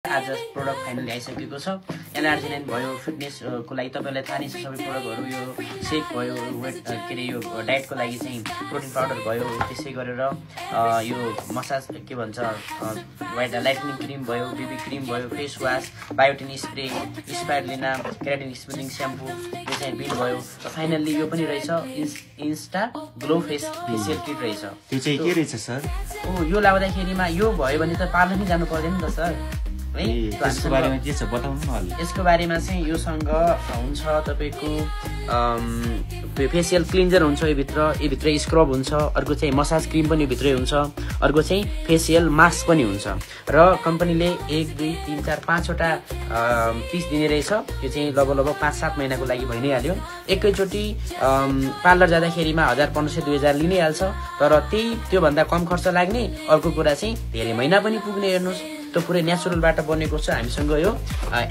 आज product finally आइसकेको छ। एनर्जी9 भयो, फिटनेसको लागि तपाईलाई थाहा नै छ सबै प्रोडक्टहरू, यो सेक भयो, वेट के अरे यो डाइटको लागि चाहिँ प्रोटिन पाउडर भयो, त्यसै गरेर यो मसाज के भन्छ वाइट लाइटनिङ क्रिम भयो, बेबी क्रिम भयो, face wash, biotin spray, spirulina, keratin smoothing shampoo, यो चाहिँ बिल भयो। र फाइनल्ली यो पनि रहेछ इन्स्टा ग्लो फेसियल किट रहेछ। त्यो चाहिँ के रहेछ सर? यो लाउँदाखेरिमा यो भयो भने त पार्लर नै जानु पर्दैन नि त सर। यसको बारेमा के छ बताउनु न अलि। यसको बारेमा चाहिँ योसँग हुन्छ तपाईको फेसियल क्लिन्जर हुन्छ, यो भित्र स्क्रब हुन्छ, अर्को चाहिँ मसाज क्रिम पनि यो भित्रै हुन्छ, अर्को चाहिँ फेसियल मास्क पनि हुन्छ। र कम्पनीले 1 2 3 4 5 वटा पिस दिने रहेछ। यो चाहिँ लगभग 5-7 महिनाको लागि भइ नै हाल्यो। एकैचोटि पार्लर जाँदाखेरिमा 1500 2000 लिनै हाल्छ, तर त्यो भन्दा कम खर्च लाग्ने। अर्को कुरा चाहिँ धेरै महिना पनि पुग्ने। हेर्नुस् त्यो पुरै नेचुरलबाट बनेको छ। हामीसँग यो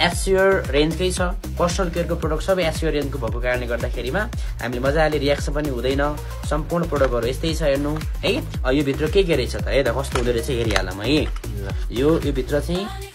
एस्योर रेन्जकै छ, पर्सनल केयरको प्रोडक्ट सबै एस्योर रेन्जको भएको कारणले गर्दाखेरिमा हामीले मजाले रियाक्सन पनि हुँदैन। सम्पूर्ण प्रोडक्टहरू यस्तै छ हेर्नु है। यो भित्र के रहेछ त हेर्दा कस्तो हुँदो रहेछ हेरिहालौँ है। यो भित्र चाहिँ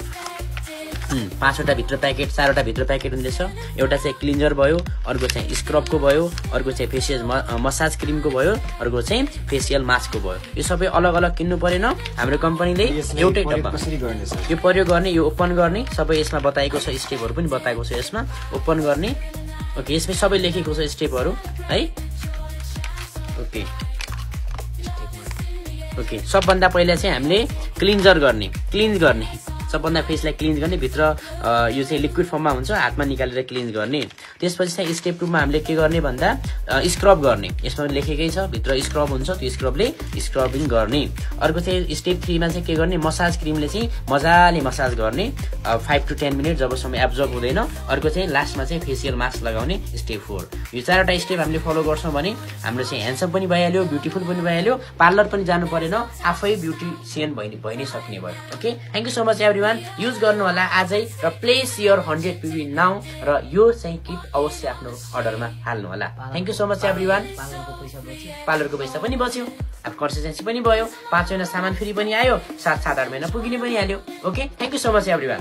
5 वटा भित्र प्याकेट, 4 वटा भित्र प्याकेट हुँदैछ। एउटा चाहिँ क्लिन्जर भयो, अर्को चाहिँ स्क्रबको भयो, अर्को चाहिँ फेसियल मसाज क्रिमको भयो, अर्को चाहिँ फेसियल मास्कको भयो। यो सबै अलग अलग किन्नु परेन। हाम्रो कम्पनीले एउटै डब्बा यो प्रयोग गर्ने, यो ओपन गर्ने सबै यसमा बताएको छ। स्टेपहरू पनि बताएको छ यसमा, ओपन गर्ने। ओके, यसमा सबै लेखेको छ स्टेपहरू है। ओके सबभन्दा पहिला चाहिँ हामीले क्लिन्ज गर्ने सबभन्दा फेसलाई क्लिन्ज गर्ने। भित्र यो चाहिँ लिक्विड फर्ममा हुन्छ, हातमा निकालेर क्लिन्ज गर्ने। त्यसपछि चाहिँ स्टेप 2 मा हामीले के गर्ने भन्दा स्क्रब गर्ने। यसमा लेखेकै छ, भित्र स्क्रब हुन्छ, त्यो स्क्रबले स्क्रबिङ गर्ने। अर्को चाहिँ स्टेप 3 मा चाहिँ के गर्ने, मसाज क्रिमले चाहिँ मजाले मसाज गर्ने 5 to 10 मिनट जबसम्म एब्जर्ब हुँदैन। अर्को चाहिँ लास्टमा चाहिँ फेसियल मास्क लगाउने स्टेप 4। यो 4वटा स्टेप हामीले फलो गर्छौँ भने हाम्रो चाहिँ ह्यान्डसम पनि भइहाल्यो, ब्युटिफुल पनि भइहाल्यो, पार्लर पनि जानु परेन, आफै ब्युटिसियन भइ नै सक्ने भयो। Okay, thank you so much everyone. Use गर्नु होला आजै र प्लेस योर 100 PB नाउ। र यो चाहिँ किट अवश्य आफ्नो अर्डरमा हाल्नु होला। Thank you so much everyone. पार्लरको पैसा पनि बच्यो, अब कन्सिस्टेन्सी पनि भयो, 5 महिना सामान फ्री पनि आयो, 7-8 महिना पुगिने पनि हाल्यो। Okay, thank you so much everyone.